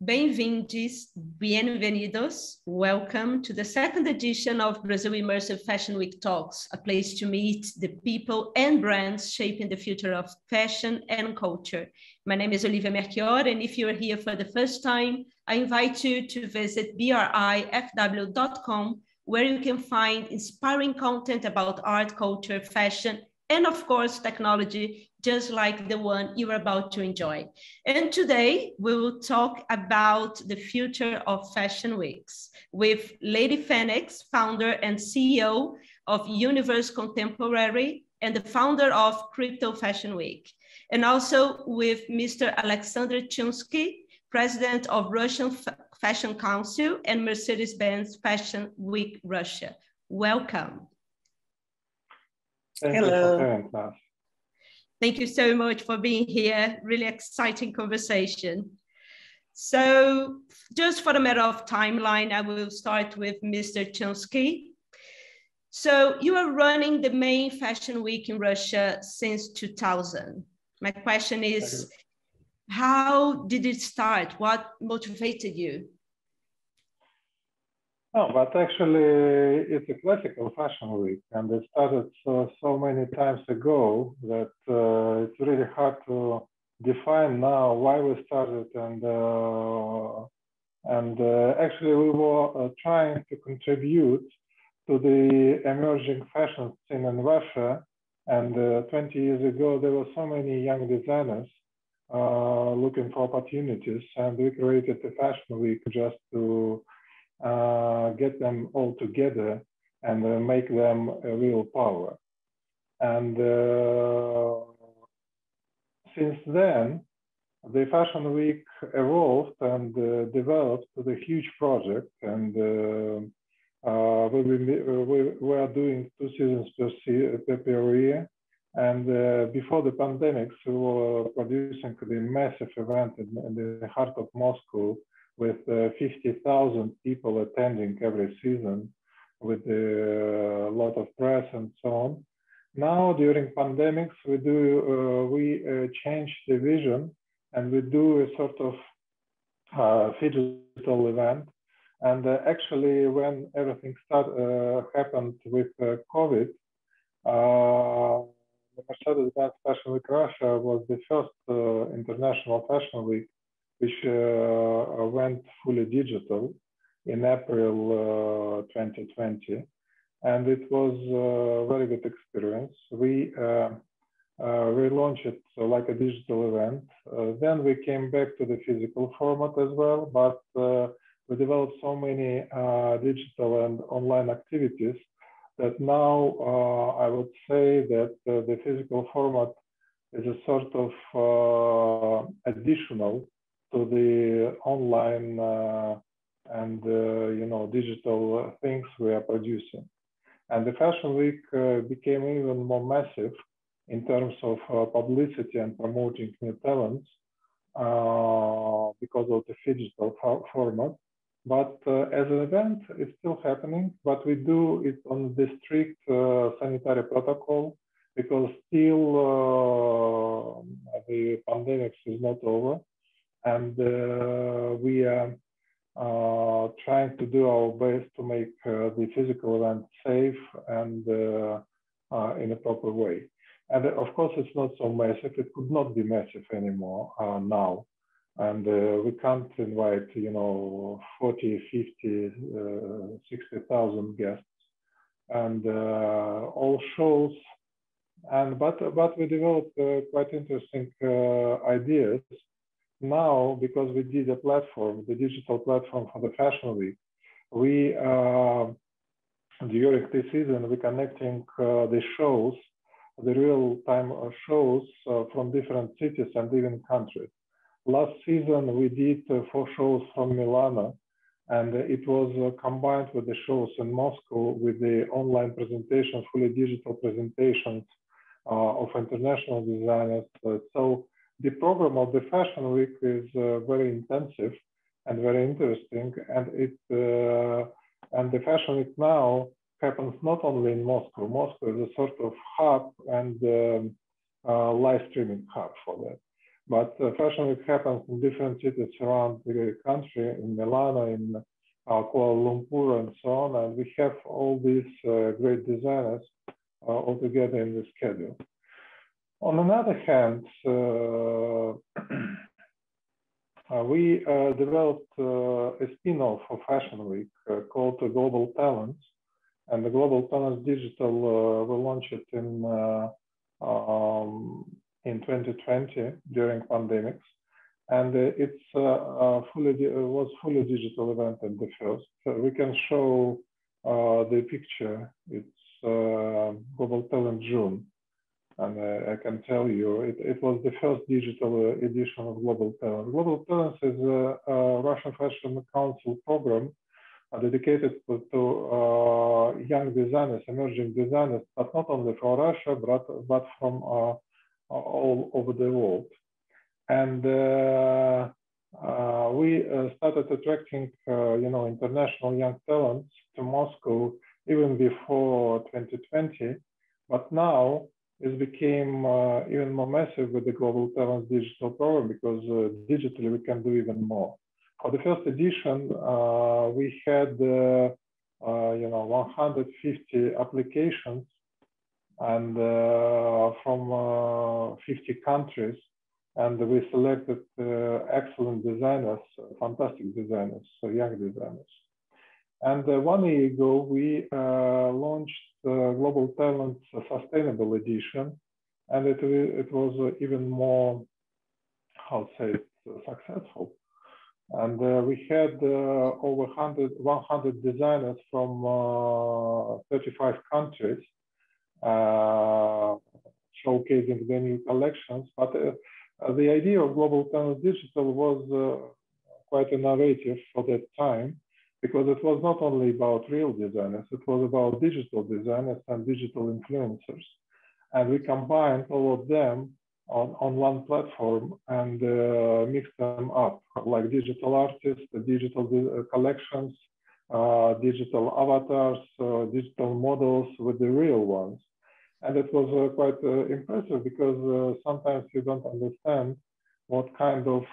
Bem-vindos, bienvenidos. Welcome to the second edition of Brazil-Immersive Fashion Week Talks, a place to meet the people and brands shaping the future of fashion and culture. My name is Olivia Merquior, and if you're here for the first time, I invite you to visit BRIFW.com, where you can find inspiring content about art, culture, fashion, and of course, technology, just like the one you're about to enjoy. And today we will talk about the future of fashion weeks with Lady PheOnix, founder and CEO of Universe Contemporary and the founder of Crypto Fashion Week. And also with Mr. Alexander Shumsky, president of Russian Fashion Council and Mercedes-Benz Fashion Week Russia. Welcome. Hello. Thank you so much for being here. Really exciting conversation. So just for a matter of timeline, I will start with Mr. Shumsky. So you are running the main fashion week in Russia since 2000. My question is, how did it start? What motivated you? Oh, but actually, it's a classical fashion week, and it started so many times ago that it's really hard to define now why we started. And actually, we were trying to contribute to the emerging fashion scene in Russia. And 20 years ago, there were so many young designers looking for opportunities, and we created a fashion week just to get them all together and make them a real power. And since then, the Fashion Week evolved and developed to the huge project. And we are doing 2 seasons per year. And before the pandemic, we were producing the massive event in the heart of Moscow, with 50,000 people attending every season, with a lot of press and so on. Now, during pandemics, we change the vision, and we do a sort of digital event. And actually, when everything happened with COVID, the Mercedes-Benz Fashion Week Russia was the first international fashion week which went fully digital in April 2020. And it was a very good experience. We launched it like a digital event. Then we came back to the physical format as well, but we developed so many digital and online activities that now I would say that the physical format is a sort of additional to the online and digital things we are producing. And the Fashion Week became even more massive in terms of publicity and promoting new talents because of the digital format. But as an event, it's still happening, but we do it on the strict sanitary protocol because still the pandemic is not over. And we are trying to do our best to make the physical event safe and in a proper way. And of course, it's not so massive. It could not be massive anymore now. And we can't invite, 40, 50, 60,000 guests and all shows. But we developed quite interesting ideas. Now, because we did a platform, the digital platform for the Fashion Week, we, during this season, we're connecting the shows, the real-time shows from different cities and even countries. Last season, we did 4 shows from Milan, and it was combined with the shows in Moscow with the online presentations, fully digital presentations of international designers. So the program of the Fashion Week is very intensive and very interesting, and and the Fashion Week now happens not only in Moscow. Moscow is a sort of hub and live streaming hub for that. But Fashion Week happens in different cities around the country, in Milano, in Kuala Lumpur, and so on. And we have all these great designers all together in the schedule. On another hand, we developed a spin-off of Fashion Week called Global Talents. And the Global Talents Digital will launch it in 2020 during pandemics. And it was fully digital event at the first. So we can show the picture. It's Global Talent June. And I can tell you, it was the first digital edition of Global Talent. Global Talents is a Russian Fashion Council program dedicated to young designers, emerging designers, but not only for Russia, but from all over the world. And we started attracting, international young talents to Moscow even before 2020. But now it became even more massive with the Global Talents Digital Program, because digitally we can do even more. For the first edition, we had 150 applications, and from 50 countries, and we selected excellent designers, fantastic designers, young designers. And 1 year ago, we launched Global Talents Sustainable Edition, and it was even more, successful. And we had over 100 designers from 35 countries showcasing their new collections. But the idea of Global Talents Digital was quite innovative for that time, because it was not only about real designers, it was about digital designers and digital influencers. And we combined all of them on one platform and mixed them up, like digital artists, digital collections, digital avatars, digital models with the real ones. And it was quite impressive, because sometimes you don't understand what kind of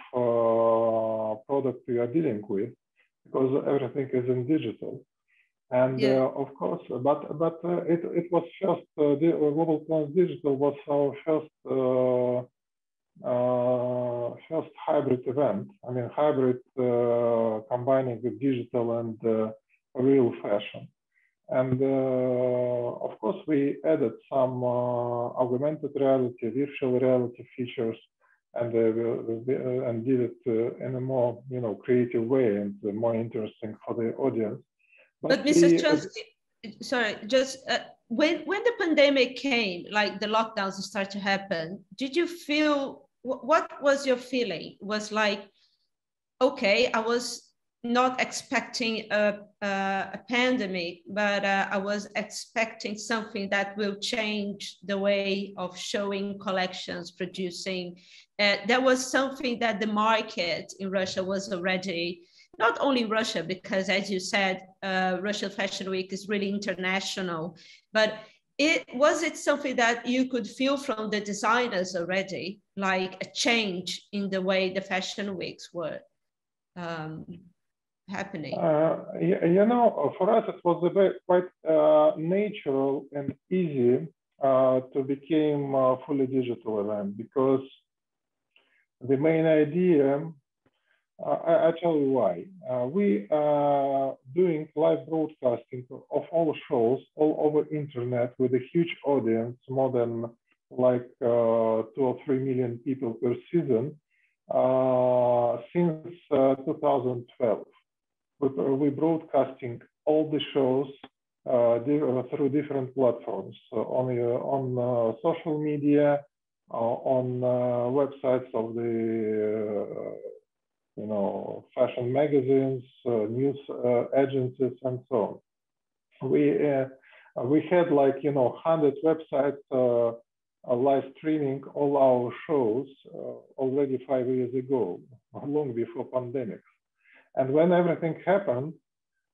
product you are dealing with, because everything is in digital. And of course, but it was first, the Global Talents Digital was our first hybrid event. I mean, hybrid combining with digital and real fashion. And of course, we added some augmented reality, virtual reality features, and did it in a more creative way and more interesting for the audience. But Mr. Shumsky, sorry, just when the pandemic came, like the lockdowns started to happen, did you feel, what was your feeling? Was like, okay, I was not expecting a pandemic, but I was expecting something that will change the way of showing collections, producing. There was something that the market in Russia was already, not only Russia, because as you said, Russian Fashion Week is really international, but was it something that you could feel from the designers already, like a change in the way the fashion weeks were happening? For us, it was quite natural and easy to become a fully digital event, because the main idea, I tell you why. We are doing live broadcasting of all shows all over internet with a huge audience, more than like 2 or 3 million people per season, since 2012. We're broadcasting all the shows through different platforms, on social media, on websites of the fashion magazines, news agencies, and so on. We had like 100 websites live streaming all our shows already 5 years ago, long before pandemic. And when everything happened,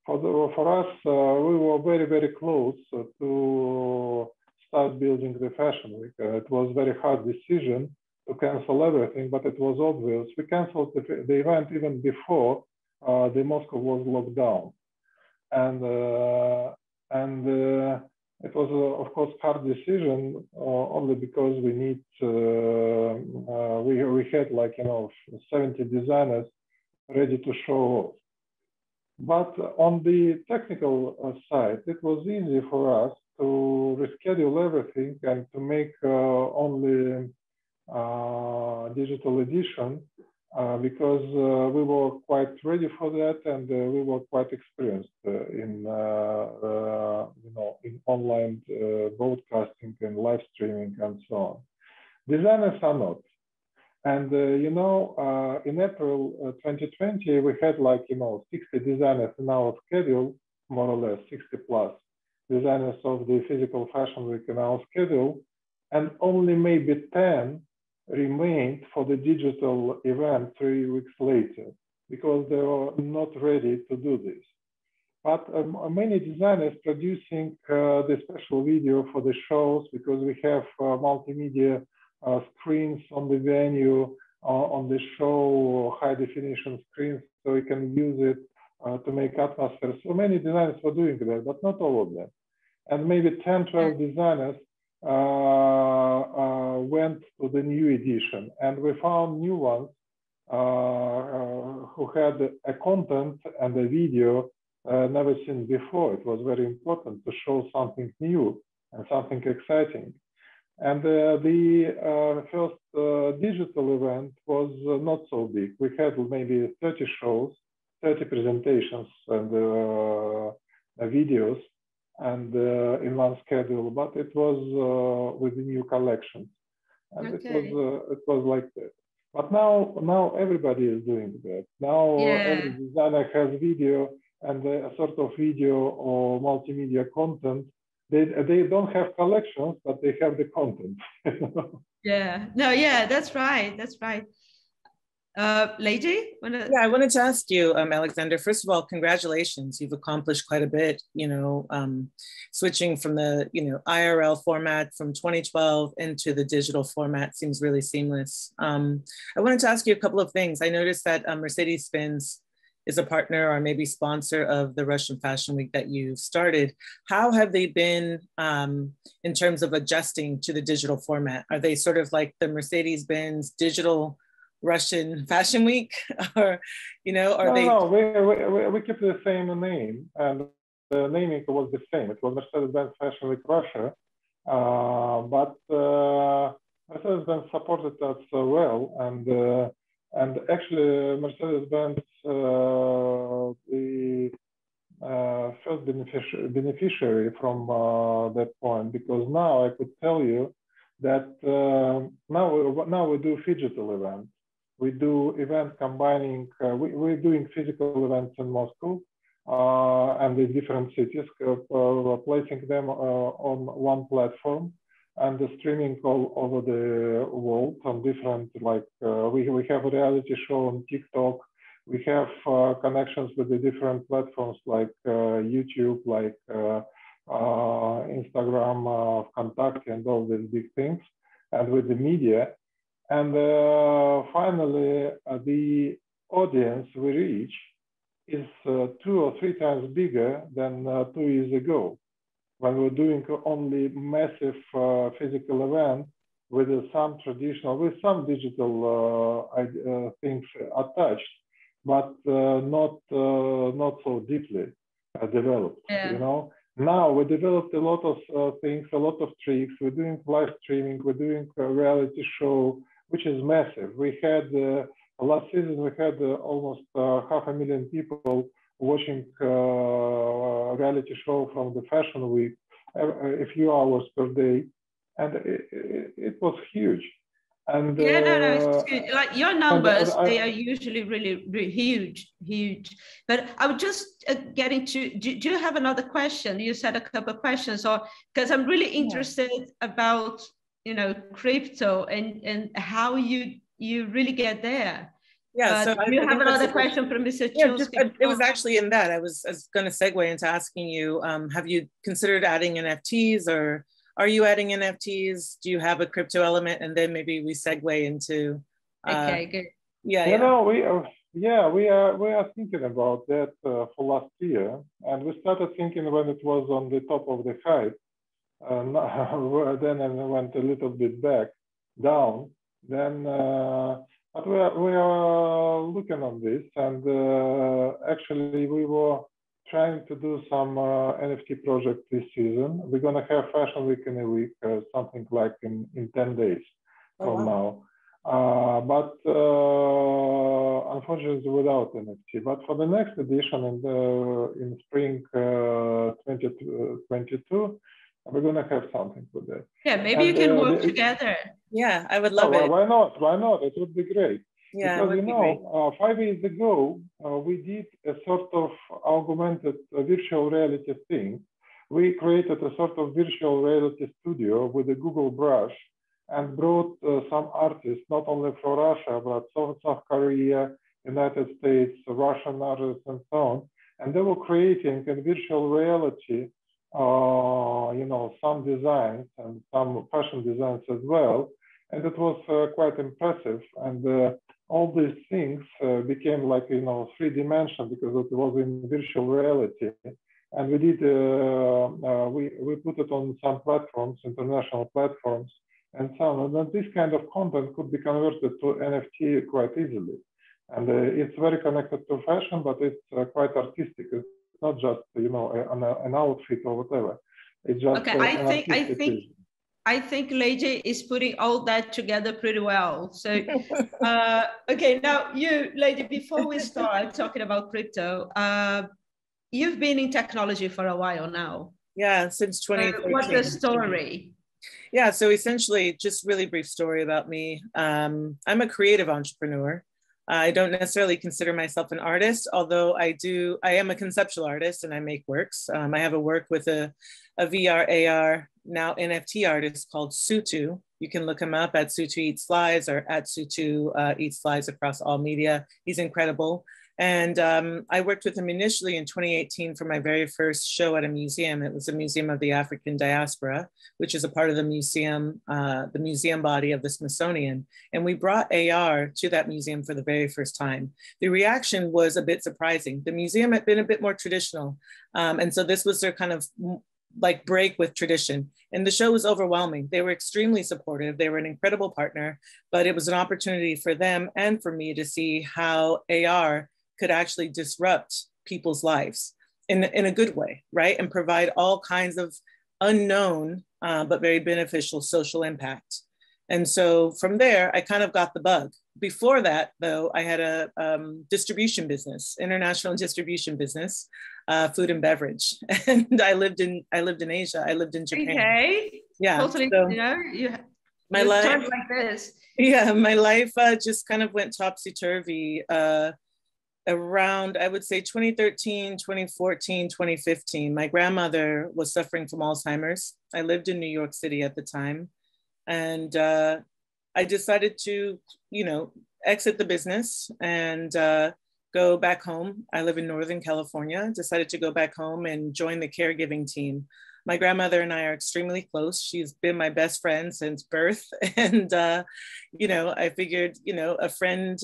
for us, we were very, very close to start building the Fashion Week. It was a very hard decision, to cancel everything, but it was obvious. We canceled the event even before the Moscow was locked down. And it was, of course, hard decision only because we need, we had like, 70 designers ready to show off. But on the technical side, it was easy for us to reschedule everything and to make only digital edition because we were quite ready for that, and we were quite experienced in in online broadcasting and live streaming and so on. Designers are not. And in April 2020, we had like 60 designers in our schedule, more or less 60 plus designers of the physical fashion week in our schedule, and only maybe 10 remained for the digital event 3 weeks later because they were not ready to do this. But many designers producing the special video for the shows because we have multimedia screens on the venue, on the show, high definition screens, so we can use it to make atmosphere. So many designers were doing that, but not all of them. And maybe 10, 12 designers went to the new edition, and we found new ones who had a content and a video never seen before. It was very important to show something new and something exciting. And the first digital event was not so big. We had maybe 30 shows, 30 presentations and videos, and in one schedule, but it was with the new collections, and it was like that. But now everybody is doing that. Now every designer has video and a sort of video or multimedia content. They don't have collections, but they have the content. Yeah, no, yeah, that's right. That's right. Lady? Yeah, I wanted to ask you, Alexander, first of all, congratulations. You've accomplished quite a bit, switching from the, IRL format from 2012 into the digital format seems really seamless. I wanted to ask you a couple of things. I noticed that Mercedes-Benz is a partner or maybe sponsor of the Russian Fashion Week that you started. How have they been in terms of adjusting to the digital format? Are they sort of like the Mercedes-Benz digital Russian Fashion Week, or No, we kept the same name, and the naming was the same. It was Mercedes-Benz Fashion Week Russia, but Mercedes-Benz supported us well, and actually Mercedes-Benz the first beneficiary from that point, because now I could tell you that now we do phygital events. We do events combining, we're doing physical events in Moscow and in different cities, placing them on one platform and streaming all over the world on different, like we have a reality show on TikTok. We have connections with the different platforms like YouTube, like Instagram, Contact, and all these big things, and with the media. And finally, the audience we reach is 2 or 3 times bigger than 2 years ago, when we're doing only massive physical event with some traditional, with some digital things attached, but not so deeply developed. Now we developed a lot of things, a lot of tricks. We're doing live streaming, we're doing a reality show, which is massive. We had last season we had almost 500,000 people watching reality show from the Fashion Week, a few hours per day, and it was huge. And it's good. Like your numbers, they are usually really, really huge. But I would just get into, do you have another question? You said a couple of questions, or because I'm really interested about, crypto and how you really get there. Yeah, so do you have another question from Mr. Shumsky? It was actually in that. I was going to segue into asking you, have you considered adding NFTs or are you adding NFTs? Do you have a crypto element? And then maybe we segue into. Okay, good. Yeah, You know, we are thinking about that for last year, and we started thinking when it was on the top of the hype. Then it went a little bit back down. Then, but we are looking on this, and actually we were trying to do some NFT project this season. We're gonna have Fashion Week in a week, something like in 10 days from now. But unfortunately without NFT. But for the next edition in spring 2022, we're gonna have something with that. Yeah, maybe you can work together. Yeah, I would love it. Why not? Why not? It would be great. Yeah, because you know, 5 years ago, we did a sort of augmented virtual reality thing. We created a sort of virtual reality studio with a Google brush and brought some artists, not only from Russia, but South Korea, United States, Russian artists, and so on. And they were creating in virtual reality, you know, some designs and some fashion designs as well. And it was quite impressive. And all these things became like, you know, 3D because it was in virtual reality. And we did, we put it on some platforms, international platforms, and so on. And then this kind of content could be converted to NFT quite easily. And it's very connected to fashion, but it's quite artistic. It's not just, you know, an outfit or whatever. It's just okay. I think Lady is putting all that together pretty well. So, okay, now you, Lady, before we start talking about crypto, you've been in technology for a while now. Yeah, since 2013. What's the story? Yeah, so essentially, just really brief story about me. I'm a creative entrepreneur. I don't necessarily consider myself an artist, although I am a conceptual artist and I make works. I have a work with a VR, AR, now NFT artist called Sutu. You can look him up at Sutu Eats Flies or at Sutu Eats Flies across all media. He's incredible. And I worked with him initially in 2018 for my very first show at a museum. It was a Museum of the African Diaspora, which is a part of the museum body of the Smithsonian. And we brought AR to that museum for the very first time. The reaction was a bit surprising. The museum had been a bit more traditional. And so this was their kind of like break with tradition. And the show was overwhelming. They were extremely supportive. They were an incredible partner, but it was an opportunity for them and for me to see how AR could actually disrupt people's lives in a good way, right? And provide all kinds of unknown, but very beneficial social impact. And so from there, I kind of got the bug. Before that, though, I had a distribution business, international distribution business, food and beverage. And I lived in Asia. I lived in Japan. Okay. Yeah. Totally, so you know, my life like this. Yeah, my life just kind of went topsy-turvy around, I would say 2013, 2014, 2015. My grandmother was suffering from Alzheimer's. I lived in New York City at the time. And I decided to, you know, exit the business and go back home. I live in Northern California, decided to go back home and join the caregiving team. My grandmother and I are extremely close. She's been my best friend since birth. And, you know, I figured, you know, a friend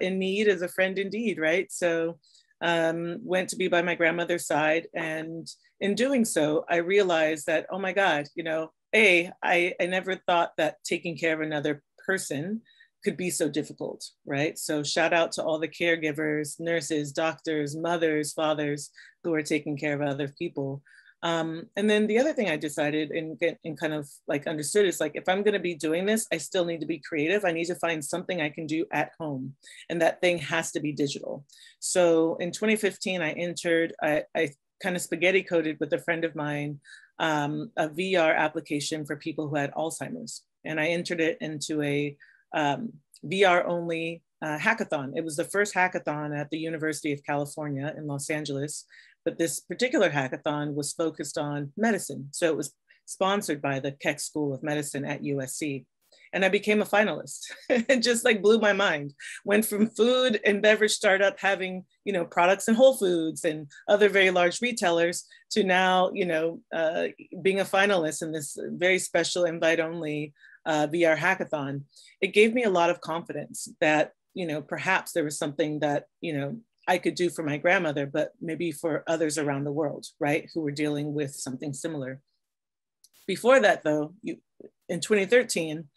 in need is a friend indeed, right? So went to be by my grandmother's side. And in doing so, I realized that, oh my God, you know, I never thought that taking care of another person could be so difficult, right? So shout out to all the caregivers, nurses, doctors, mothers, fathers who are taking care of other people. And then the other thing I decided and kind of like understood is like, if I'm going to be doing this, I still need to be creative. I need to find something I can do at home. And that thing has to be digital. So in 2015, I entered, I kind of spaghetti coded with a friend of mine, a VR application for people who had Alzheimer's. And I entered it into a VR only hackathon. It was the first hackathon at the University of California in Los Angeles. But this particular hackathon was focused on medicine. So it was sponsored by the Keck School of Medicine at USC. and I became a finalist. It just like blew my mind. Went from food and beverage startup having, you know, products in Whole Foods and other very large retailers to now, you know, being a finalist in this very special invite only VR hackathon. It gave me a lot of confidence that, you know, perhaps there was something that, you know, I could do for my grandmother, but maybe for others around the world, right, who were dealing with something similar. Before that, though, in 2013,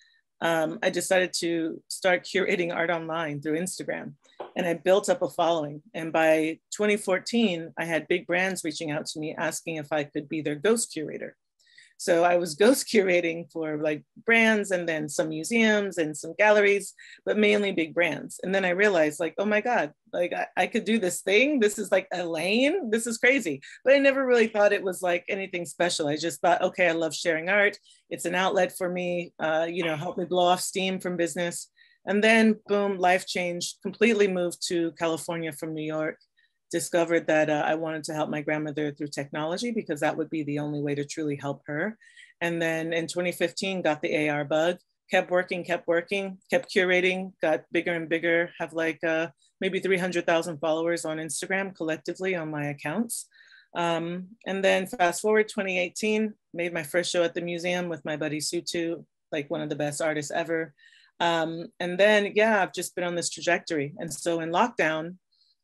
I decided to start curating art online through Instagram, and I built up a following. And by 2014, I had big brands reaching out to me asking if I could be their ghost curator. So I was ghost curating for like brands and then some museums and some galleries, but mainly big brands. And then I realized like, oh my God, like I could do this thing. This is like a lane. This is crazy. But I never really thought it was like anything special. I just thought, okay, I love sharing art. It's an outlet for me, you know, help me blow off steam from business. And then boom, life changed, completely moved to California from New York. Discovered that I wanted to help my grandmother through technology because that would be the only way to truly help her. And then in 2015, got the AR bug, kept working, kept curating, got bigger and bigger, have like maybe 300,000 followers on Instagram collectively on my accounts. And then fast forward 2018, made my first show at the museum with my buddy Sutu, like one of the best artists ever. And then, yeah, I've just been on this trajectory. And so in lockdown,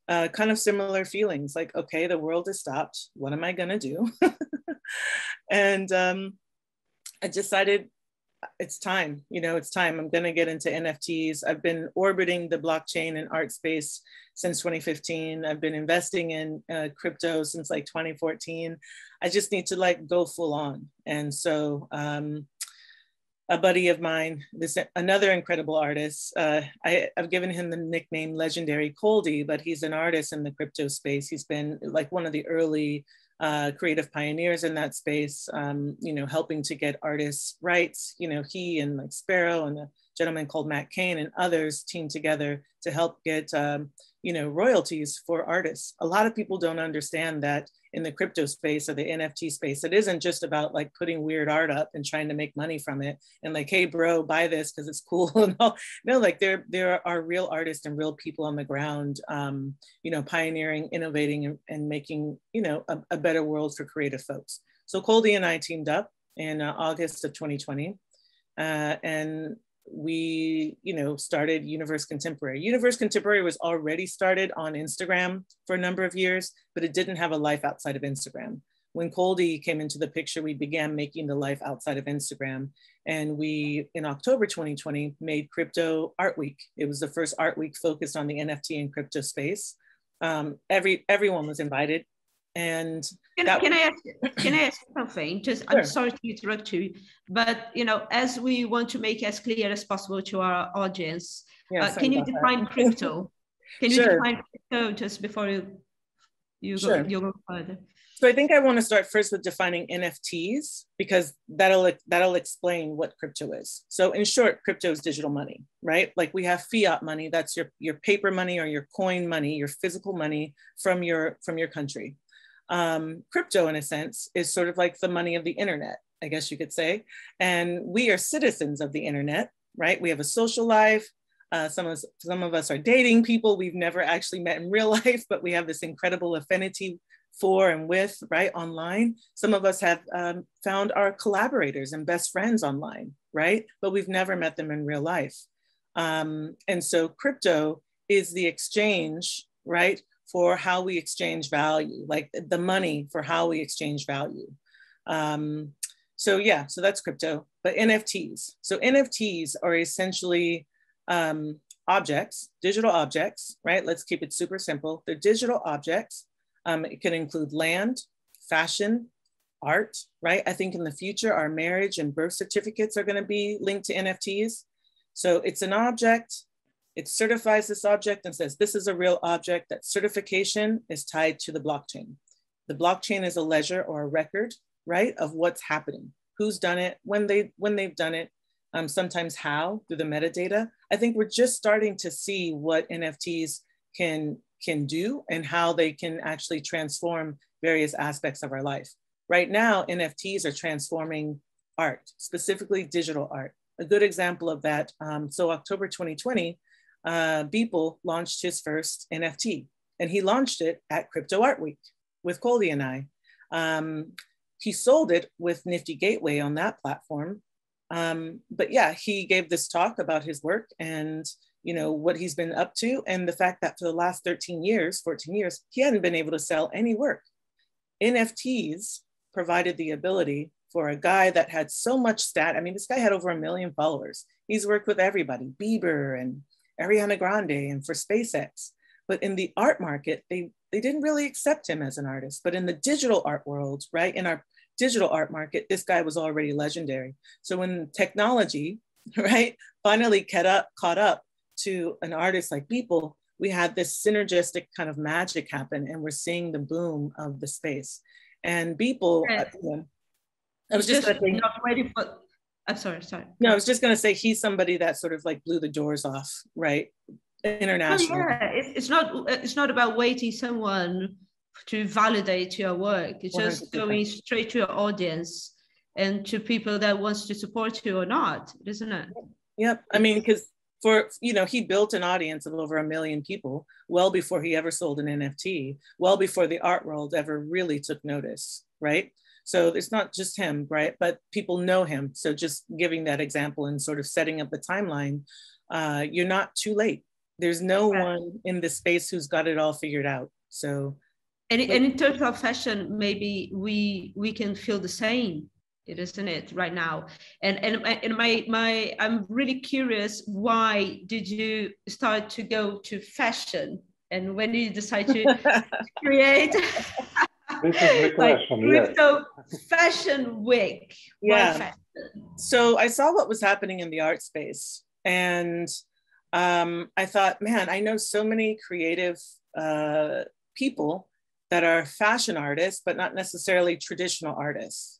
kind of similar feelings like, okay, the world has stopped. What am I gonna do? And I decided it's time, you know, it's time. I'm gonna get into NFTs. I've been orbiting the blockchain and art space since 2015. I've been investing in crypto since like 2014. I just need to like go full on. And so a buddy of mine, another incredible artist. I've given him the nickname Legendary Coldie, but he's an artist in the crypto space. He's been like one of the early creative pioneers in that space, you know, helping to get artists' rights. You know, he and like Sparrow and a gentleman called Matt Kane and others teamed together to help get, you know, royalties for artists. A lot of people don't understand that in the crypto space or the NFT space, it isn't just about like putting weird art up and trying to make money from it and like, hey bro, buy this because it's cool and all. No, like there are real artists and real people on the ground, you know, pioneering, innovating and making, you know, a better world for creative folks. So Coldie and I teamed up in August of 2020 and we, you know, started Universe Contemporary. Universe Contemporary was already started on Instagram for a number of years, but it didn't have a life outside of Instagram. When Coldie came into the picture, we began making the life outside of Instagram. And we, in October 2020, made Crypto Art Week. It was the first art week focused on the NFT and crypto space. Everyone was invited. And can I ask something? Just sure. I'm sorry to interrupt you, but you know, as we want to make as clear as possible to our audience, can you define crypto? Can you define crypto just before you go further? So I think I want to start first with defining NFTs because that'll explain what crypto is. So in short, crypto is digital money, right? Like we have fiat money, that's your paper money or your coin money, your physical money from your country. Crypto, in a sense, is sort of like the money of the internet, I guess you could say. And we are citizens of the internet, right? We have a social life. Some of us are dating people we've never actually met in real life, but we have this incredible affinity for and with, right, online. Some of us have found our collaborators and best friends online, right? But we've never met them in real life. And so crypto is the exchange, right, for how we exchange value, like the money for how we exchange value. So yeah, so that's crypto, but NFTs. So NFTs are essentially objects, digital objects, right? Let's keep it super simple. They're digital objects. It can include land, fashion, art, right? I think in the future, our marriage and birth certificates are gonna be linked to NFTs. So it's an object. It certifies this object and says, this is a real object. That certification is tied to the blockchain. The blockchain is a ledger or a record, right, of what's happening, who's done it, when they've done it, sometimes how, through the metadata. I think we're just starting to see what NFTs can do and how they can actually transform various aspects of our life. Right now, NFTs are transforming art, specifically digital art. a good example of that. So October 2020, Beeple launched his first NFT, and he launched it at Crypto Art Week with Coldy and I. He sold it with Nifty Gateway on that platform. But yeah, he gave this talk about his work and what he's been up to, and the fact that for the last 14 years, he hadn't been able to sell any work. NFTs provided the ability for a guy that had so much I mean, this guy had over 1 million followers. He's worked with everybody, Bieber and Ariana Grande and for SpaceX. But in the art market, they didn't really accept him as an artist. But in the digital art world, right, in our digital art market, this guy was already legendary. So when technology, right, finally caught up to an artist like Beeple, we had this synergistic kind of magic happen, and we're seeing the boom of the space. And Beeple, I was just not ready for. I'm sorry. No, I was just going to say he's somebody that sort of like blew the doors off, right? Internationally. Oh, yeah, it's not about waiting someone to validate your work. It's just 100%. Going straight to your audience and to people that wants to support you or not, isn't it? Yep. I mean, because he built an audience of over 1 million people well before he ever sold an NFT, well before the art world ever really took notice, right? So it's not just him, right? But people know him. So just giving that example and sort of setting up the timeline, you're not too late. There's no one in this space who's got it all figured out. So, and in terms of fashion, maybe we can feel the same, isn't it, right now? And I'm really curious, why did you start to go to fashion, and when did you decide to create? This is the question. Crypto Fashion Week. Yeah. Fashion? So I saw what was happening in the art space, and I thought, man, I know so many creative people that are fashion artists, but not necessarily traditional artists.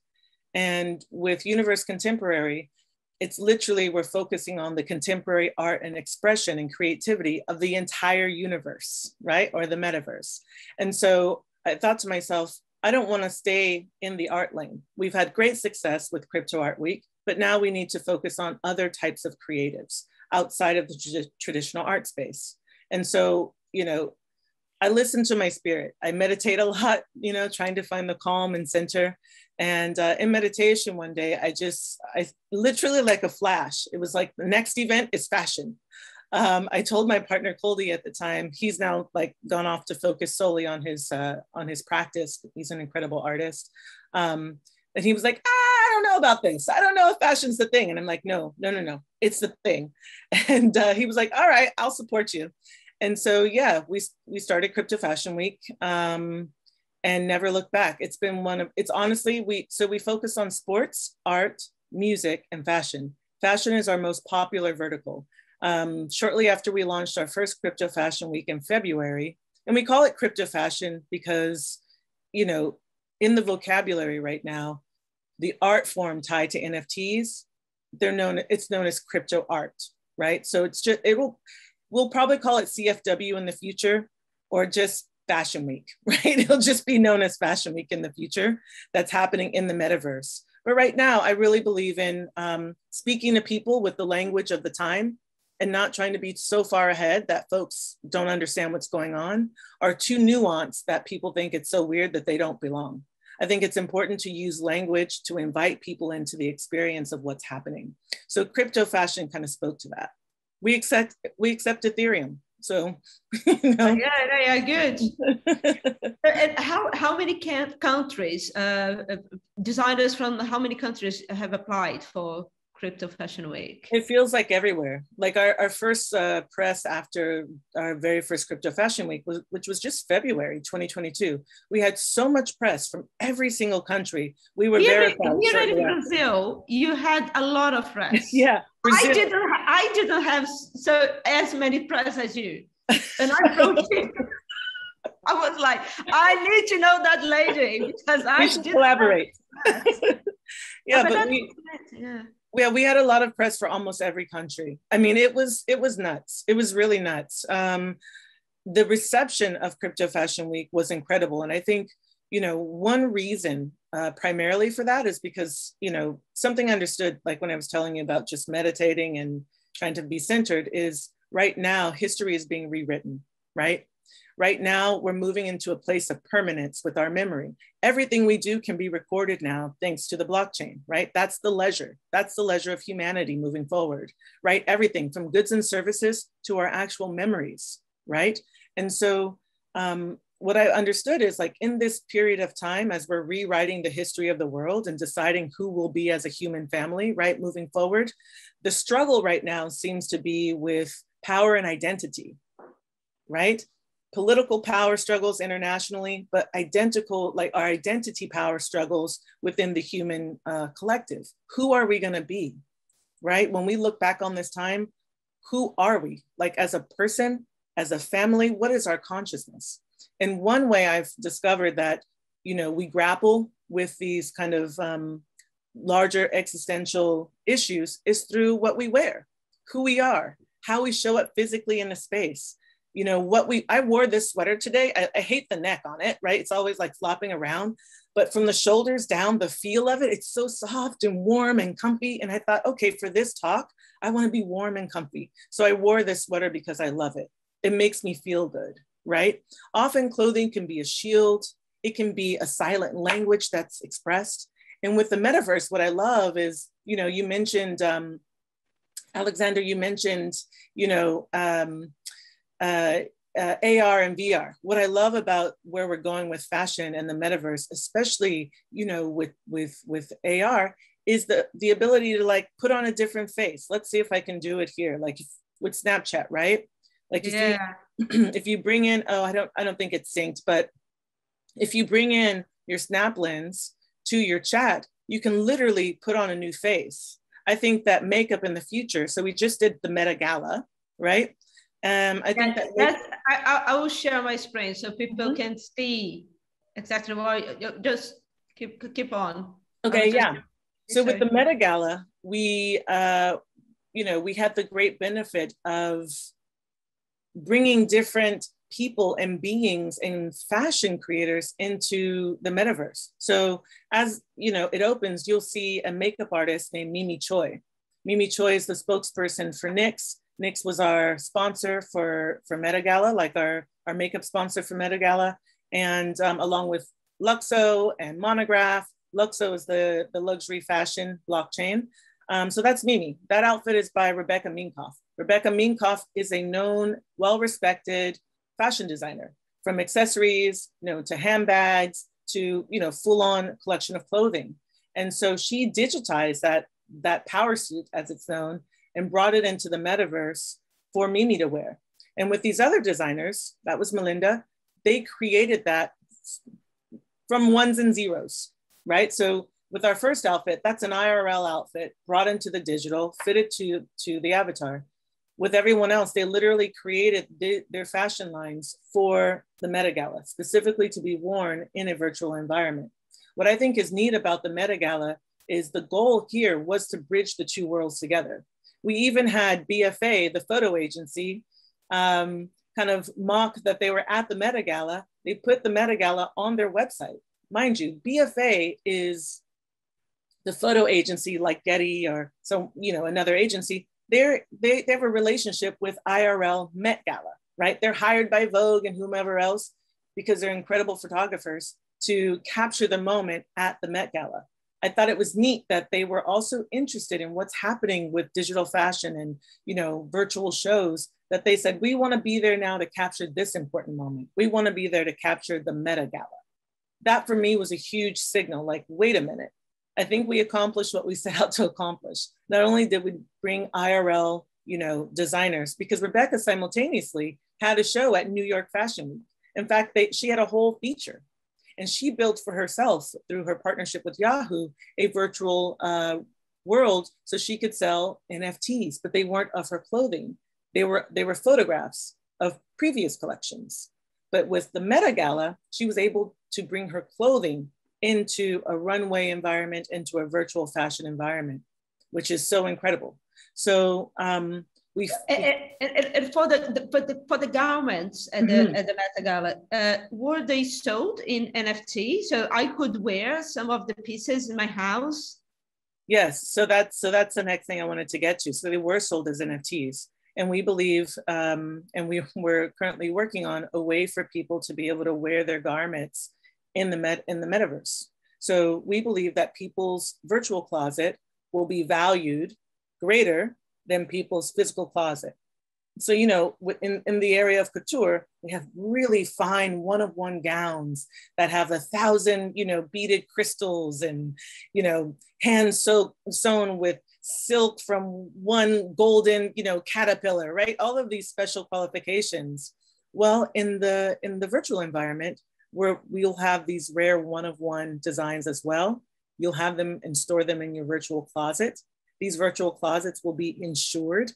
And with Universe Contemporary, it's literally, we're focusing on the contemporary art and expression and creativity of the entire universe, right? Or the metaverse. And so I thought to myself, I don't want to stay in the art lane. We've had great success with Crypto Art Week, but now we need to focus on other types of creatives outside of the traditional art space. And so, I listen to my spirit. I meditate a lot, trying to find the calm and center. And in meditation one day, I literally, like a flash, it was like the next event is fashion. I told my partner Coldy at the time, he's now like gone off to focus solely on his practice. He's an incredible artist. And he was like, I don't know about this. I don't know if fashion's the thing. And I'm like, no, it's the thing. And he was like, all right, I'll support you. And so, yeah, we started Crypto Fashion Week and never looked back. It's been honestly, we focus on sports, art, music, and fashion. Fashion is our most popular vertical. Shortly after we launched our first Crypto Fashion Week in February, and we call it Crypto Fashion because, in the vocabulary right now, the art form tied to NFTs, it's known as crypto art, right? So we'll probably call it CFW in the future, or just Fashion Week, right? It'll just be known as Fashion Week in the future. That's happening in the metaverse. But right now, I really believe in speaking to people with the language of the time, and not trying to be so far ahead that folks don't understand what's going on, or too nuanced that people think it's so weird that they don't belong. I think it's important to use language to invite people into the experience of what's happening. So crypto fashion kind of spoke to that. We accept Ethereum. So, Yeah, good. And how many countries, designers from how many countries have applied for Crypto Fashion Week? It feels like everywhere. Like our first press after our very first Crypto Fashion Week, which was just February 2022. We had so much press from every single country. We were verified. Here in Brazil, you had a lot of press. Yeah, Brazil. I didn't have as many press as you, and I was like, I need to know that lady because we should collaborate. We had a lot of press for almost every country. I mean, it was nuts. It was really nuts. The reception of Crypto Fashion Week was incredible. And I think, one reason primarily for that is because, something understood, like when I was telling you about just meditating and trying to be centered, is right now history is being rewritten, right? Right now, we're moving into a place of permanence with our memory. Everything we do can be recorded now, thanks to the blockchain, right? That's the leisure. That's the leisure of humanity moving forward, right? Everything from goods and services to our actual memories, right? And so what I understood is, like, in this period of time, as we're rewriting the history of the world and deciding who we'll be as a human family, right, moving forward, the struggle right now seems to be with power and identity, right? Political power struggles internationally, but our identity power struggles within the human collective. Who are we going to be, right? When we look back on this time, who are we? Like, as a person, as a family, what is our consciousness? And one way I've discovered that, we grapple with these kind of larger existential issues is through what we wear, who we are, how we show up physically in a space. I wore this sweater today. I hate the neck on it, right? It's always like flopping around, but from the shoulders down, the feel of it, it's so soft and warm and comfy. And I thought, okay, for this talk, I want to be warm and comfy. So I wore this sweater because I love it. It makes me feel good, right? Often clothing can be a shield. It can be a silent language that's expressed. And with the metaverse, what I love is, you mentioned, Alexander, you mentioned, AR and VR. What I love about where we're going with fashion and the metaverse, especially, with AR, is the ability to, like, put on a different face. Let's see if I can do it here, like with Snapchat, right? Like, if you bring in, I don't think it's synced, but if you bring in your Snap Lens to your chat, you can literally put on a new face. I think that makeup in the future. So we just did the Meta Gala, right? I think I will share my screen so people can see exactly what. Just keep on. Okay, yeah. So with the Meta Gala, we we had the great benefit of bringing different people and beings and fashion creators into the metaverse. So as it opens, you'll see a makeup artist named Mimi Choi. Mimi Choi is the spokesperson for NYX. NYX was our sponsor for Meta Gala, like our makeup sponsor for Meta Gala, and along with Luxo and Monograph. Luxo is the luxury fashion blockchain. So that's Mimi. That outfit is by Rebecca Minkoff. Rebecca Minkoff is a known, well-respected fashion designer, from accessories, to handbags, to full-on collection of clothing. And so she digitized that power suit, as it's known, and brought it into the metaverse for Mimi to wear. And with these other designers, that was Melinda, they created that from ones and zeros, right? So with our first outfit, that's an IRL outfit brought into the digital, fitted to the avatar. With everyone else, they literally created their fashion lines for the Meta Gala, specifically to be worn in a virtual environment. What I think is neat about the Meta Gala is the goal here was to bridge the two worlds together. We even had BFA, the photo agency, kind of mock that they were at the Meta Gala. They put the Meta Gala on their website. Mind you, BFA is the photo agency like Getty or another agency. They have a relationship with IRL Met Gala, right? They're hired by Vogue and whomever else because they're incredible photographers to capture the moment at the Met Gala. I thought it was neat that they were also interested in what's happening with digital fashion and virtual shows, that they said, we want to be there now to capture this important moment. We want to be there to capture the Meta Gala. That for me was a huge signal, like, wait a minute. I think we accomplished what we set out to accomplish. Not only did we bring IRL, designers, because Rebecca simultaneously had a show at New York Fashion Week. In fact, she had a whole feature, and she built for herself through her partnership with Yahoo a virtual world so she could sell NFTs, but they weren't of her clothing. They were photographs of previous collections. But with the Meta Gala, she was able to bring her clothing into a runway environment, into a virtual fashion environment, which is so incredible. So And for the garments at the Met Gala, were they sold in NFT? So I could wear some of the pieces in my house. Yes, so that's the next thing I wanted to get to. So they were sold as NFTs, and we believe, and we're currently working on a way for people to be able to wear their garments in the metaverse. So we believe that people's virtual closet will be valued greater than people's physical closet. So, you know, in the area of couture, we have really fine one-of-one gowns that have 1,000, you know, beaded crystals and, you know, hand sewn with silk from one golden, you know, caterpillar, right? All of these special qualifications. Well, in the virtual environment, where we'll have these rare one-of-one designs as well. You'll have them and store them in your virtual closet. These virtual closets will be insured.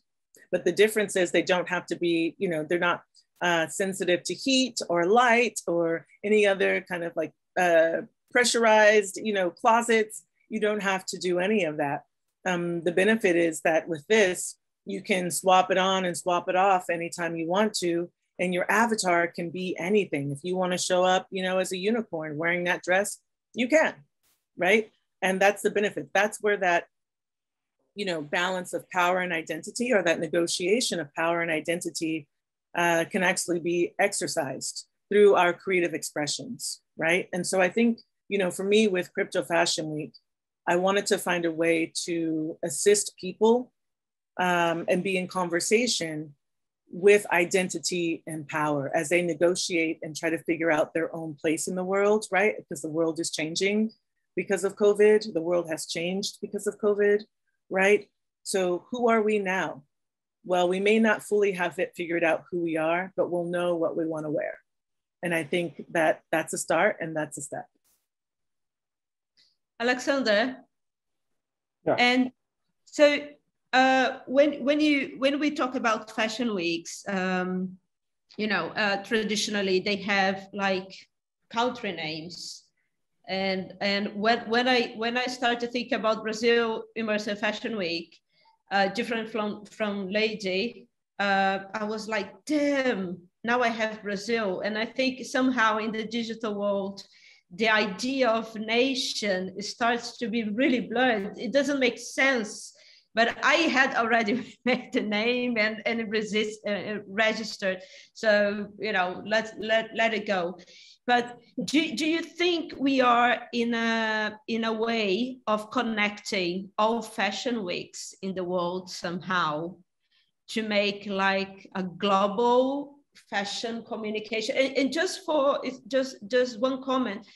But the difference is they don't have to be, you know, they're not sensitive to heat or light or any other kind of like pressurized, you know, closets. You don't have to do any of that. The benefit is that with this, you can swap it on and swap it off anytime you want to. And your avatar can be anything. If you want to show up, you know, as a unicorn wearing that dress, you can, right? And that's the benefit. That's where that, you know, balance of power and identity, or that negotiation of power and identity can actually be exercised through our creative expressions, right? And so I think, you know, for me with Crypto Fashion Week, I wanted to find a way to assist people and be in conversation with identity and power as they negotiate and try to figure out their own place in the world, right? Because the world is changing because of COVID. The world has changed because of COVID, right? So who are we now? Well, we may not fully have it figured out who we are, but we'll know what we want to wear. And I think that that's a start and that's a step. Alexander. Yeah. And so when we talk about fashion weeks, you know, traditionally they have like country names, and when I start to think about Brazil Immersive Fashion Week, different from Lady, I was like, damn, now I have Brazil. And I think somehow in the digital world, the idea of nation starts to be really blurred. It doesn't make sense. But I had already made the name and registered. So, you know, let it go. But do you think we are in a way of connecting all fashion weeks in the world somehow to make like a global fashion communication? And just one comment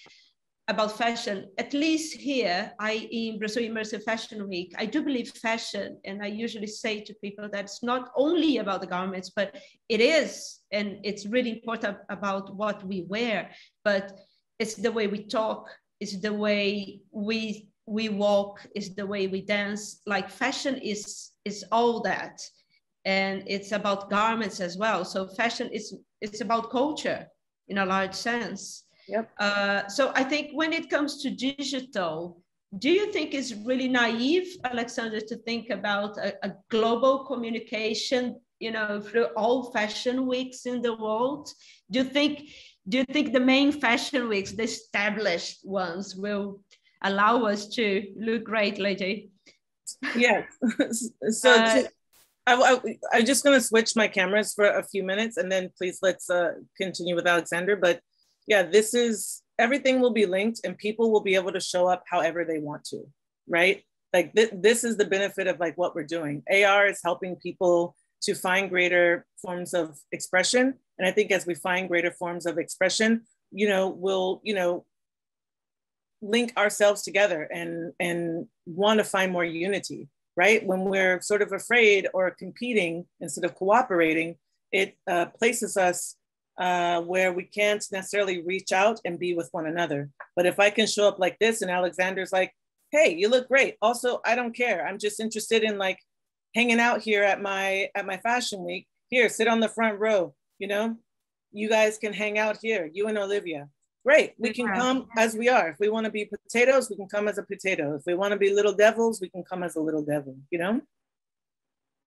about fashion, at least here, in Brazil Immersive Fashion Week, I do believe fashion, and I usually say to people that it's not only about the garments, but it is, and it's really important about what we wear, but it's the way we talk, it's the way we walk, it's the way we dance. Like fashion is all that, and it's about garments as well. So fashion it's about culture in a large sense. Yep. So I think when it comes to digital, do you think it's really naive, Alexander, to think about a global communication, you know, through all fashion weeks in the world? Do you think the main fashion weeks, the established ones, will allow us to look great, Lady? Yes. So I'm just going to switch my cameras for a few minutes, and then please let's continue with Alexander. But yeah, everything will be linked and people will be able to show up however they want to, right? Like this is the benefit of like what we're doing. AR is helping people to find greater forms of expression. And I think as we find greater forms of expression, you know, we'll, you know, link ourselves together and want to find more unity, right? When we're sort of afraid or competing instead of cooperating, it places us where we can't necessarily reach out and be with one another. But if I can show up like this and Alexander's like, hey, you look great. Also, I don't care. I'm just interested in like hanging out here at my fashion week. Here, sit on the front row, you know? You guys can hang out here, you and Olivia. Great, we can come as we are. If we want to be potatoes, we can come as a potato. If we want to be little devils, we can come as a little devil, you know?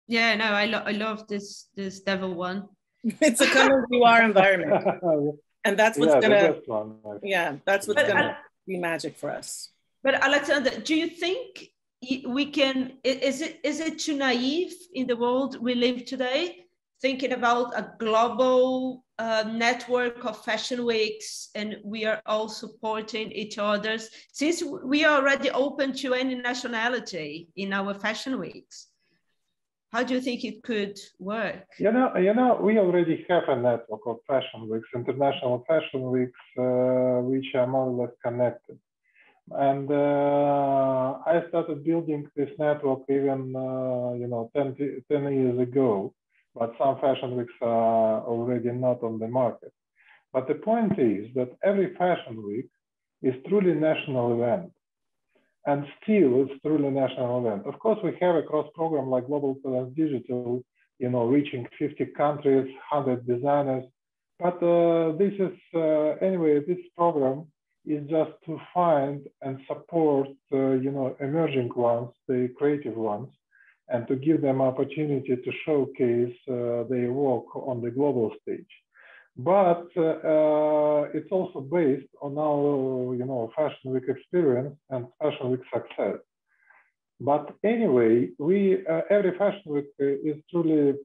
Yeah, no, I love this devil one. It's a come as you are environment. And that's what's that's what's gonna be magic for us. But Alexander, do you think we can, is it too naive in the world we live today, thinking about a global network of fashion weeks, and we are all supporting each other's, since we are already open to any nationality in our fashion weeks? How do you think it could work? You know, we already have a network of fashion weeks, international fashion weeks, which are more or less connected. And I started building this network even, 10 years ago, but some fashion weeks are already not on the market. But the point is that every fashion week is truly national event. And still, it's truly national event. Of course, we have a cross program like Global Plus Digital, reaching 50 countries, 100 designers. But this is, anyway, this program is just to find and support, emerging ones, the creative ones, and to give them opportunity to showcase their work on the global stage. But it's also based on our, Fashion Week experience and Fashion Week success. But anyway, every Fashion Week is truly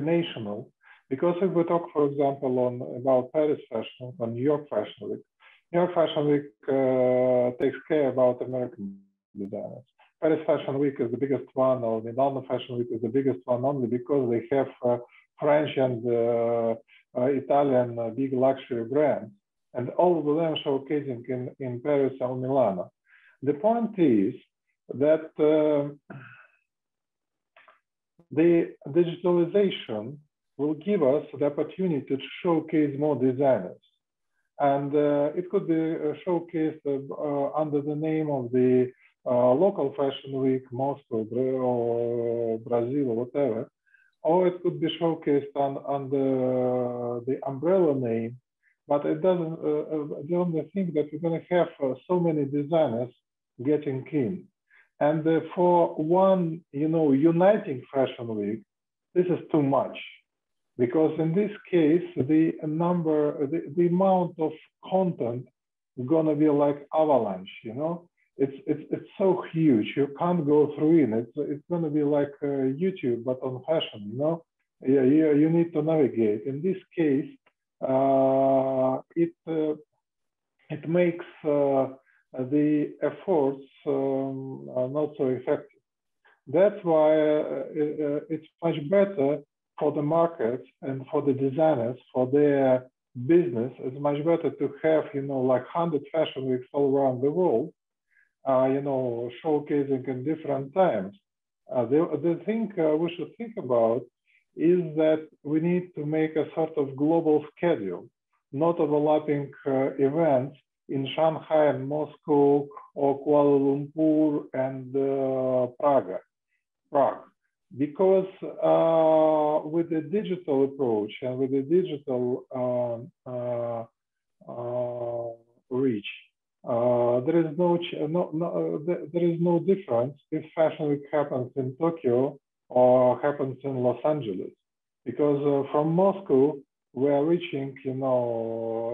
national, because if we talk, for example, about Paris Fashion Week, on New York Fashion Week, New York Fashion Week takes care about American designers. Paris Fashion Week is the biggest one, or Milano Fashion Week is the biggest one only because they have French and Italian big luxury brands, and all of them showcasing in Paris or Milano. The point is that the digitalization will give us the opportunity to showcase more designers. And it could be showcased under the name of the local fashion week, Moscow or Brazil or whatever, or it could be showcased under the umbrella name. But it doesn't. The only thing that we're going to have so many designers getting in, and for one, uniting fashion week, this is too much. Because in this case, the amount of content is gonna be like avalanche, It's so huge, you can't go through it. It's gonna be like YouTube, but on fashion, you need to navigate. In this case, it makes the efforts not so effective. That's why it's much better for the market and for the designers, for their business. It's much better to have, like 100 fashion weeks all around the world, showcasing in different times. The thing we should think about is that we need to make a sort of global schedule, not overlapping events in Shanghai and Moscow or Kuala Lumpur and Prague. Because with the digital approach and with the digital reach, there is no difference if Fashion Week happens in Tokyo or happens in Los Angeles, because from Moscow we are reaching,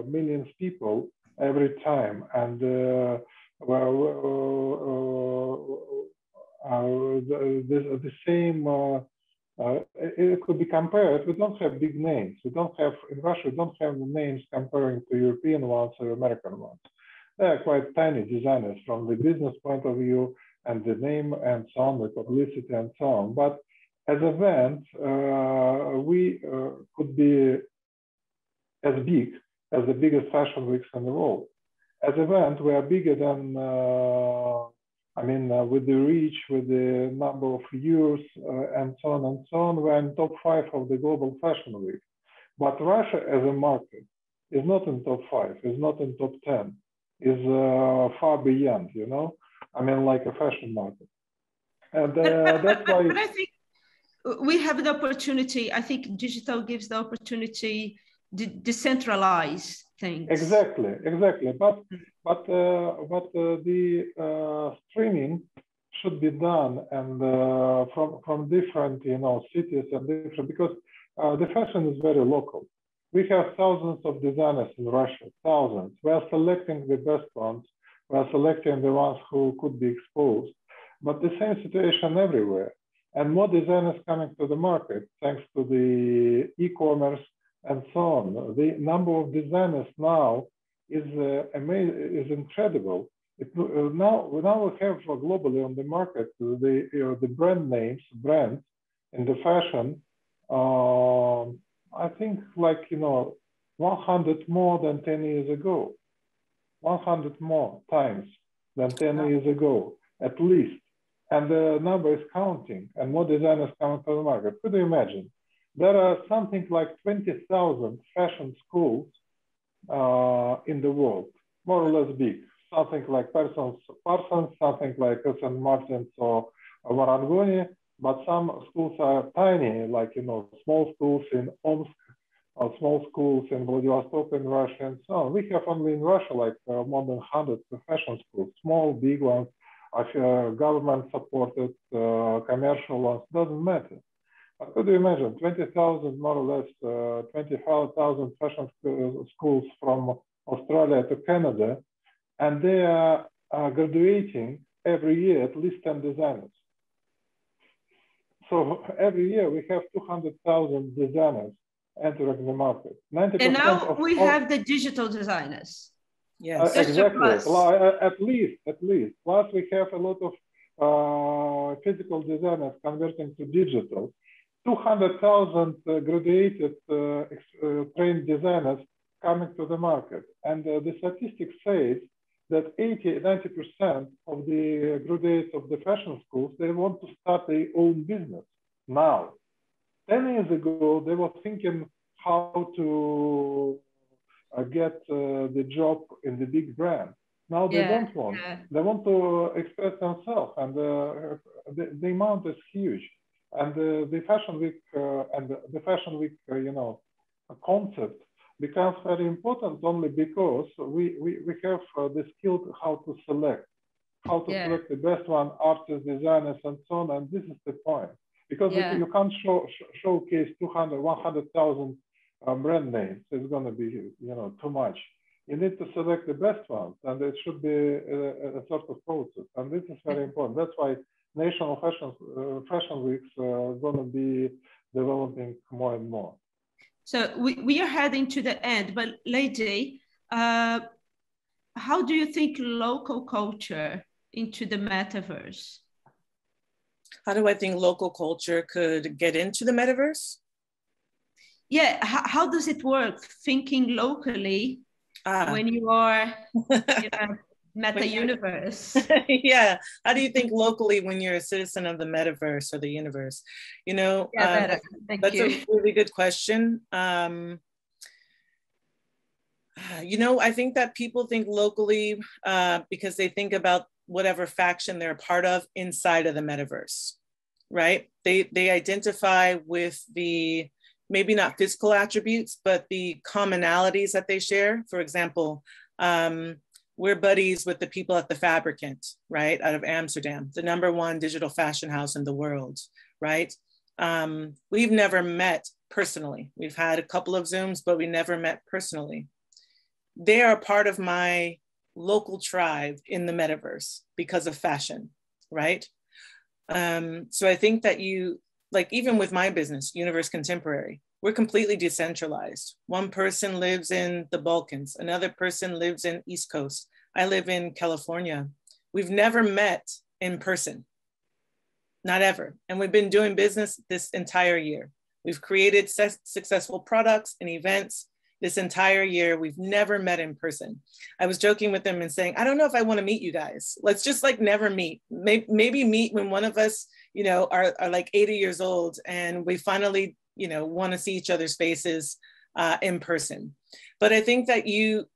millions of people every time, and the same, it could be compared. We don't have big names. We don't have, in Russia, we don't have the names comparing to European ones or American ones. They are quite tiny designers from the business point of view, and the name and so on, the publicity and so on. But as an event, we could be as big as the biggest fashion weeks in the world. As an event, we are bigger than with the reach, with the number of viewers, and so on, we're in top 5 of the global fashion week. But Russia as a market is not in top 5, is not in top 10, is far beyond, like a fashion market. And that's why. But I think we have the opportunity. I think digital gives the opportunity to decentralize things. Exactly. But the streaming should be done, and from different, cities and different, because the fashion is very local. We have thousands of designers in Russia, thousands. We are selecting the best ones. We are selecting the ones who could be exposed. But the same situation everywhere. And more designers coming to the market, thanks to the e-commerce and so on. The number of designers now is incredible. Now we have globally on the market the brands in the fashion. I think 100 more than 10 years ago, 100 more times than 10 years ago, at least. And the number is counting, and more designers coming to the market. Could you imagine? There are something like 20,000 fashion schools in the world, more or less big. Something like Parsons, something like St. Martin's or Marangoni, but some schools are tiny, like, small schools in Omsk, or small schools in Vladivostok in Russia, and so on. We have only in Russia like more than 100 fashion schools, small, big ones, government supported, commercial ones, doesn't matter. But could you imagine 20,000, more or less 25,000 fashion schools from Australia to Canada, and they are graduating every year at least 10 designers. So every year we have 200,000 designers entering the market. 90% and now we have the digital designers. Yes, exactly. At least. Plus we have a lot of physical designers converting to digital. 200,000 graduated, trained designers coming to the market. And the statistics say that 80–90% of the graduates of the fashion schools, they want to start their own business now. 10 years ago, they were thinking how to get the job in the big brand. Now they don't want. They want to express themselves, and the amount is huge. And the Fashion Week concept becomes very important only because we have the skill how to select the best one, artists, designers, and so on. And this is the point, because you can't showcase 100,000 brand names. It's going to be too much. You need to select the best ones, and it should be a sort of process. And this is very important. That's why national fashion weeks are going to be developing more and more. So we are heading to the end, but Lady, how do you think local culture into the metaverse? How do I think local culture could get into the metaverse? Yeah, how does it work? Thinking locally when you are meta universe. Yeah. How do you think locally when you're a citizen of the metaverse or the universe? That's a really good question. I think that people think locally because they think about whatever faction they're a part of inside of the metaverse, right? They identify with the, maybe not physical attributes, but the commonalities that they share. For example, we're buddies with the people at the Fabricant, right, out of Amsterdam, the #1 digital fashion house in the world, right? We've never met personally. We've had a couple of Zooms, but we never met personally. They are part of my local tribe in the metaverse because of fashion, right? So I think that even with my business, Universe Contemporary, we're completely decentralized. One person lives in the Balkans, another person lives in East Coast. I live in California. We've never met in person, not ever. And we've been doing business this entire year. We've created successful products and events this entire year. We've never met in person. I was joking with them and saying, I don't know if I want to meet you guys. Let's just never meet. Maybe meet when one of us, are like 80 years old and we finally, want to see each other's faces in person. But I think that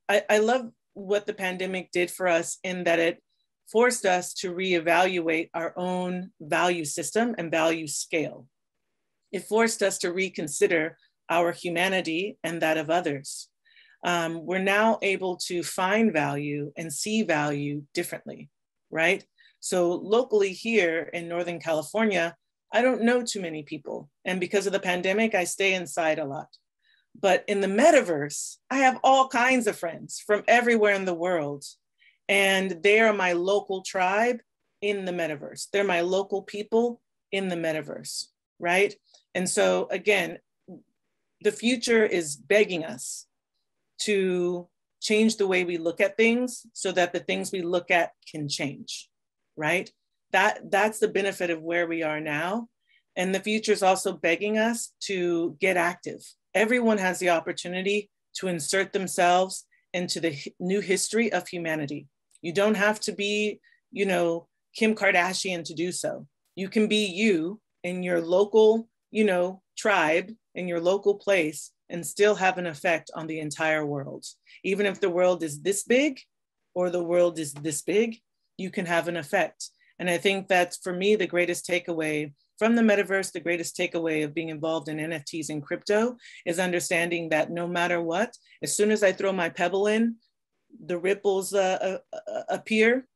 I love what the pandemic did for us in that it forced us to reevaluate our own value system and value scale. It forced us to reconsider our humanity and that of others. We're now able to find value and see value differently, right? So locally here in Northern California, I don't know too many people. And because of the pandemic, I stay inside a lot. But in the metaverse, I have all kinds of friends from everywhere in the world. And they are my local tribe in the metaverse. They're my local people in the metaverse, right? And so again, the future is begging us to change the way we look at things so that the things we look at can change, right? That's the benefit of where we are now. And the future is also begging us to get active. Everyone has the opportunity to insert themselves into the new history of humanity. You don't have to be, you know, Kim Kardashian to do so. You can be you in your local, you know, tribe, in your local place, and still have an effect on the entire world. Even if the world is this big or the world is this big, you can have an effect. And I think that's, for me, the greatest takeaway from the metaverse, the greatest takeaway of being involved in NFTs and crypto is understanding that no matter what, as soon as I throw my pebble in, the ripples appear,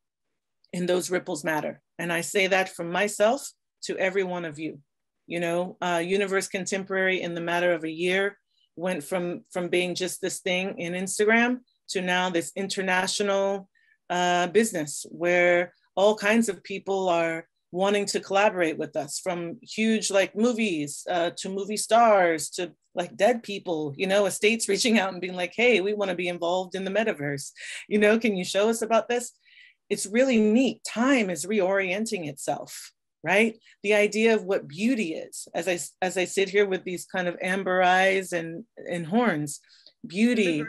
and those ripples matter. And I say that from myself to every one of you. You know, Universe Contemporary in the matter of a year went from being just this thing in Instagram to now this international business where all kinds of people are wanting to collaborate with us, from huge like movies to movie stars to like dead people, you know, estates reaching out and being like, hey, we want to be involved in the metaverse. You know, can you show us about this? It's really neat. Time is reorienting itself, right? The idea of what beauty is, as I sit here with these kind of amber eyes and horns, beauty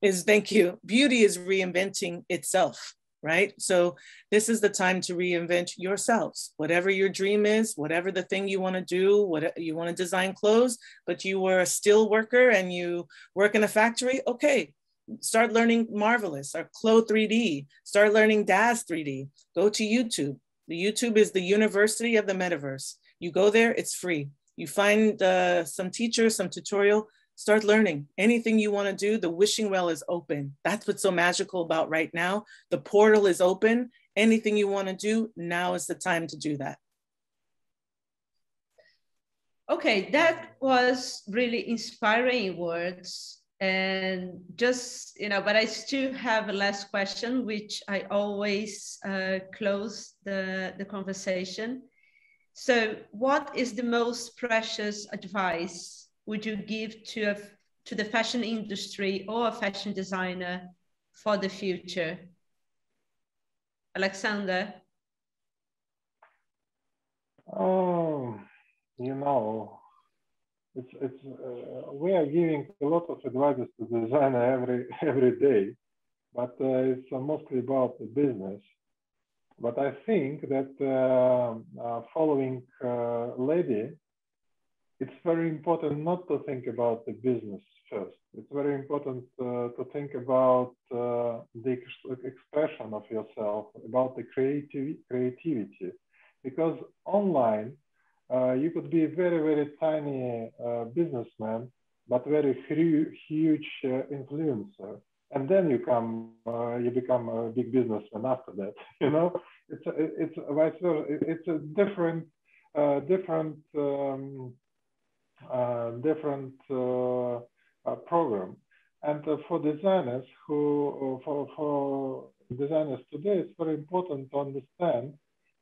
is, thank you, beauty is reinventing itself, right? So this is the time to reinvent yourselves. Whatever your dream is, whatever the thing you want to do, what you want to design clothes, but you were a steel worker and you work in a factory, okay, start learning Marvelous or Clo 3D, start learning DAZ 3D, go to YouTube. The YouTube is the university of the metaverse. You go there, it's free. You find some teacher, some tutorial, start learning. Anything you want to do, the wishing well is open. That's what's so magical about right now. The portal is open. Anything you want to do, now is the time to do that. Okay, that was really inspiring words. And just, you know, but I still have a last question, which I always close the conversation. So what is the most precious advice would you give to the fashion industry or a fashion designer for the future? Alexander? Oh, you know, we are giving a lot of advice to the designer every day, but it's mostly about the business. But I think that following Lady, it's very important not to think about the business first. It's very important to think about the expression of yourself, about the creativity, because online you could be a very, very tiny businessman, but very huge influencer. And then you become a big businessman after that. You know, it's vice versa. It's a different program. And for designers for designers today, it's very important to understand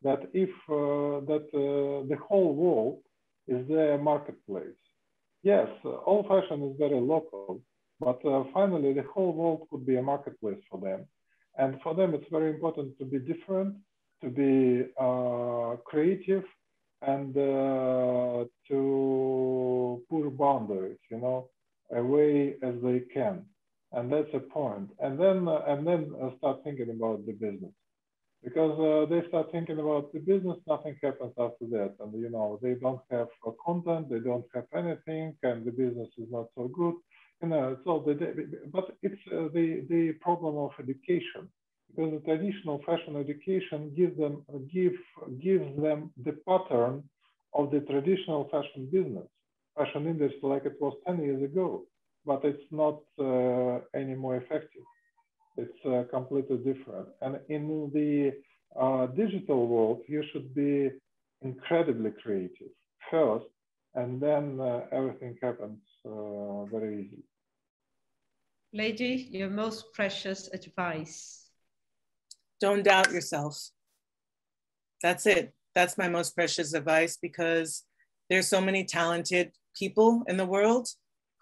that if the whole world is their marketplace. Yes, all fashion is very local, but finally the whole world could be a marketplace for them. And for them, it's very important to be different, to be creative, and to push boundaries, you know, away as they can. And that's a point. And then start thinking about the business. Because they start thinking about the business, nothing happens after that. And, you know, they don't have content, they don't have anything, and the business is not so good. You know, so but it's the problem of education, because the traditional fashion education gives them the pattern of the traditional fashion business, fashion industry like it was 10 years ago, but it's not any more effective. It's completely different. And in the digital world, you should be incredibly creative first, and then everything happens very easily. Lady, your most precious advice. Don't doubt yourself. That's it. That's my most precious advice, because there's so many talented people in the world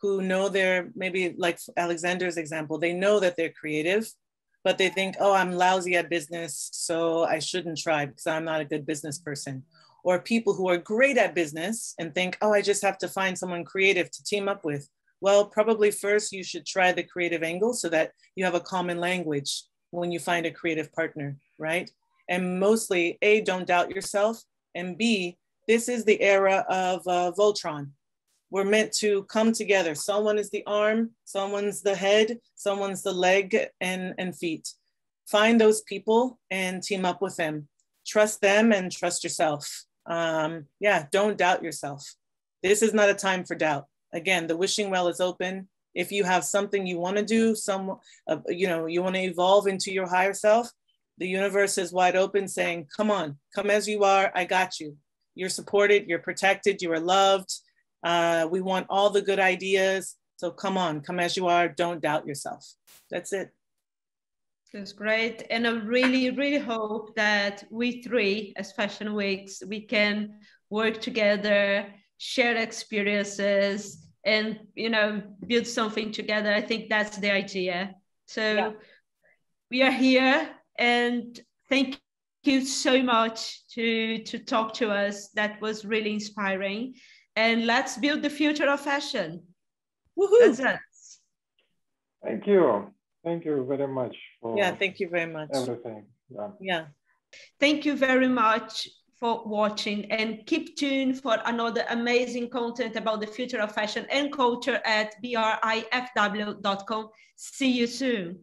who know they're, maybe like Alexander's example, they know that they're creative, but they think, oh, I'm lousy at business, so I shouldn't try because I'm not a good business person. Or people who are great at business and think, oh, I just have to find someone creative to team up with. Well, probably first you should try the creative angle so that you have a common language when you find a creative partner, right? And mostly, A, don't doubt yourself, and B, this is the era of Voltron. We're meant to come together. Someone is the arm, someone's the head, someone's the leg and feet. Find those people and team up with them. Trust them and trust yourself. Yeah, don't doubt yourself. This is not a time for doubt. Again, the wishing well is open. If you have something you want to do, you want to evolve into your higher self, the universe is wide open saying, come on, come as you are, I got you. You're supported, you're protected, you are loved. We want all the good ideas. So come on, come as you are, don't doubt yourself. That's it. That's great. And I really, really hope that we three, as Fashion Weeks, we can work together, share experiences, and, build something together. I think that's the idea. So we are here, and thank you so much to talk to us. That was really inspiring. And let's build the future of fashion. Woohoo! That's it. Thank you. Thank you very much for thank you very much. everything. Yeah. Thank you very much for watching, and keep tuned for another amazing content about the future of fashion and culture at brifw.com. See you soon.